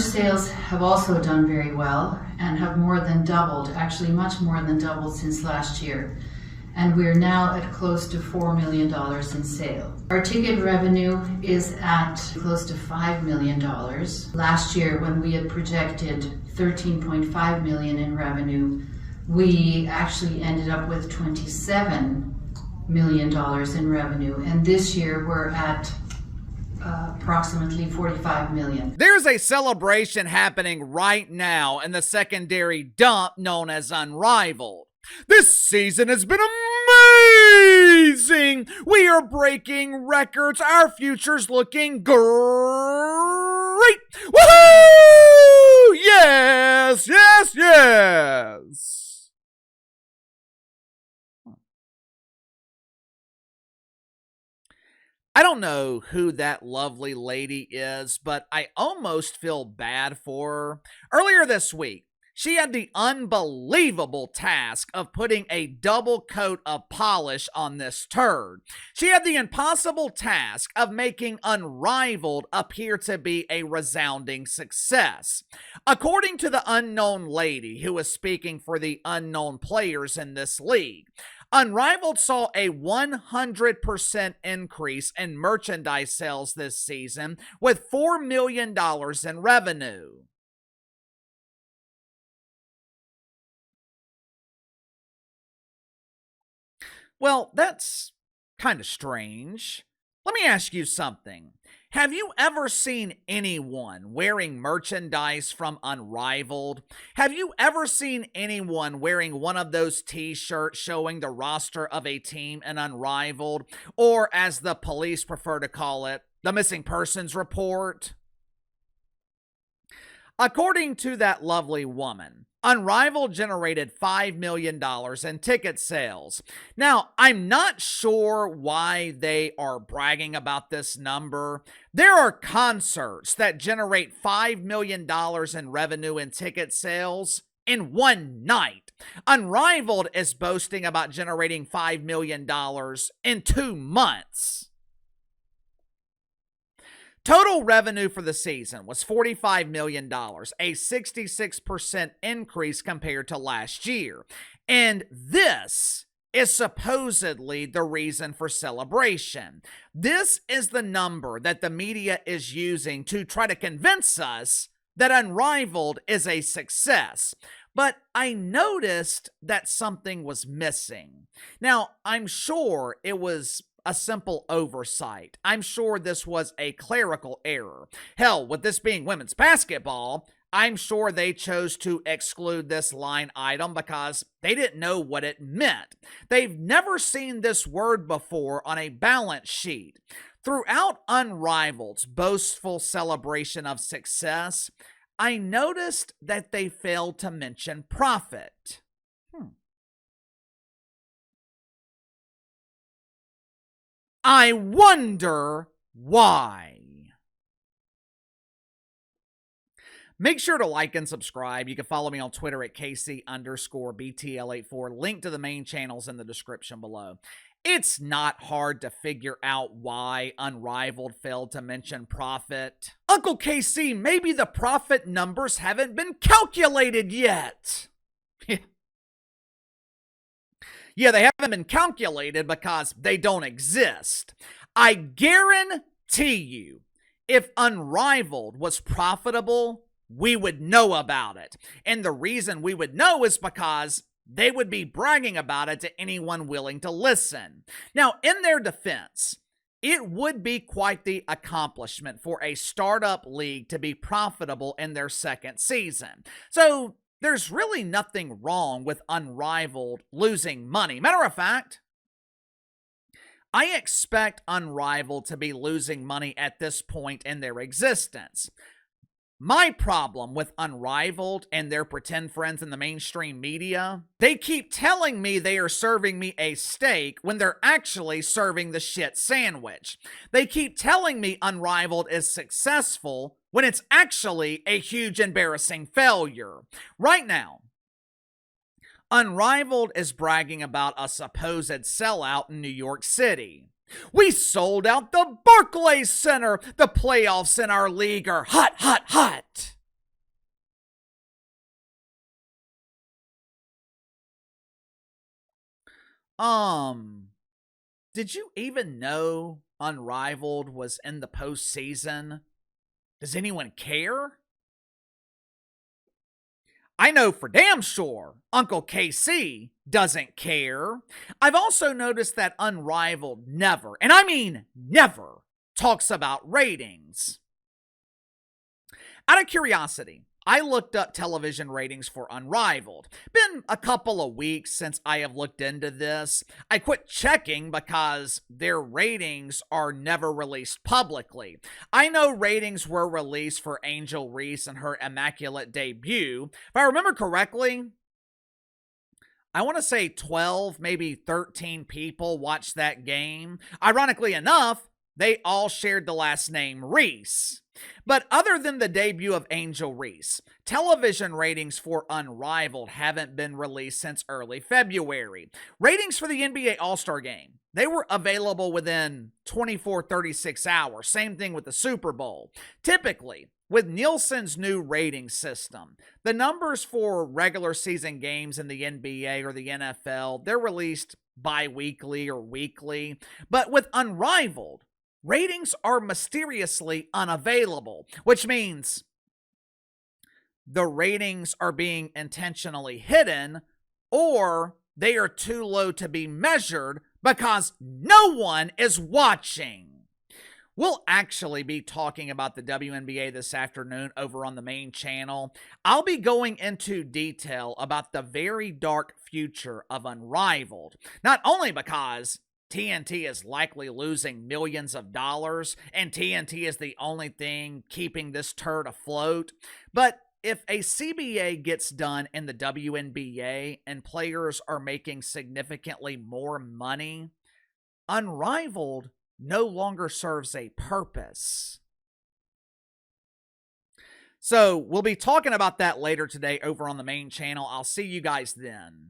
merch sales have also done very well and have more than doubled, actually much more than doubled since last year. And we're now at close to $4 million in sales. Our ticket revenue is at close to $5 million. Last year, when we had projected $13.5 million in revenue, we actually ended up with $27 million in revenue. And this year, we're at approximately $45 million. There's a celebration happening right now in the secondary dump known as Unrivaled. This season has been amazing! We are breaking records. Our future's looking great! Woohoo! Yes, yes, yes! I don't know who that lovely lady is, but I almost feel bad for her. Earlier this week, she had the unbelievable task of putting a double coat of polish on this turd. She had the impossible task of making Unrivaled appear to be a resounding success. According to the unknown lady who is speaking for the unknown players in this league, Unrivaled saw a 100% increase in merchandise sales this season with $4 million in revenue. Well, that's kind of strange. Let me ask you something. Have you ever seen anyone wearing merchandise from Unrivaled? Have you ever seen anyone wearing one of those t-shirts showing the roster of a team in Unrivaled, or as the police prefer to call it, the missing persons report? According to that lovely woman, Unrivaled generated $5 million in ticket sales. Now, I'm not sure why they are bragging about this number. There are concerts that generate $5 million in revenue in ticket sales in one night. Unrivaled is boasting about generating $5 million in 2 months. Total revenue for the season was $45 million, a 66% increase compared to last year. And this is supposedly the reason for celebration. This is the number that the media is using to try to convince us that Unrivaled is a success. But I noticed that something was missing. Now, I'm sure it was a simple oversight. I'm sure this was a clerical error. Hell, with this being women's basketball, I'm sure they chose to exclude this line item because they didn't know what it meant. They've never seen this word before on a balance sheet. Throughout Unrivaled's boastful celebration of success, I noticed that they failed to mention profit. I wonder why. Make sure to like and subscribe. You can follow me on Twitter at KC_BTL84. Link to the main channels in the description below. It's not hard to figure out why Unrivaled failed to mention profit. Uncle KC, maybe the profit numbers haven't been calculated yet. Yeah, they haven't been calculated because they don't exist. I guarantee you, if Unrivaled was profitable, we would know about it. And the reason we would know is because they would be bragging about it to anyone willing to listen. Now, in their defense, it would be quite the accomplishment for a startup league to be profitable in their second season. So there's really nothing wrong with Unrivaled losing money. Matter of fact, I expect Unrivaled to be losing money at this point in their existence. My problem with Unrivaled and their pretend friends in the mainstream media, they keep telling me they are serving me a steak when they're actually serving the shit sandwich. They keep telling me Unrivaled is successful when it's actually a huge embarrassing failure. Right now, Unrivaled is bragging about a supposed sellout in New York City. We sold out the Barclays Center. The playoffs in our league are hot, hot, hot. Did you even know Unrivaled was in the postseason? Does anyone care? I know for damn sure Uncle KC doesn't care. I've also noticed that Unrivaled never, and I mean never, talks about ratings. Out of curiosity, I looked up television ratings for Unrivaled. Been a couple of weeks since I have looked into this. I quit checking because their ratings are never released publicly. I know ratings were released for Angel Reese and her immaculate debut. If I remember correctly, I want to say 12, maybe 13 people watched that game. Ironically enough, they all shared the last name Reese. But other than the debut of Angel Reese, television ratings for Unrivaled haven't been released since early February. Ratings for the NBA All-Star Game, they were available within 36 hours. Same thing with the Super Bowl. Typically, with Nielsen's new rating system, the numbers for regular season games in the NBA or the NFL, they're released bi-weekly or weekly. But with Unrivaled, ratings are mysteriously unavailable, which means the ratings are being intentionally hidden or they are too low to be measured because no one is watching. We'll actually be talking about the WNBA this afternoon over on the main channel. I'll be going into detail about the very dark future of Unrivaled, not only because TNT is likely losing millions of dollars, and TNT is the only thing keeping this turd afloat. But if a CBA gets done in the WNBA and players are making significantly more money, Unrivaled no longer serves a purpose. So we'll be talking about that later today over on the main channel. I'll see you guys then.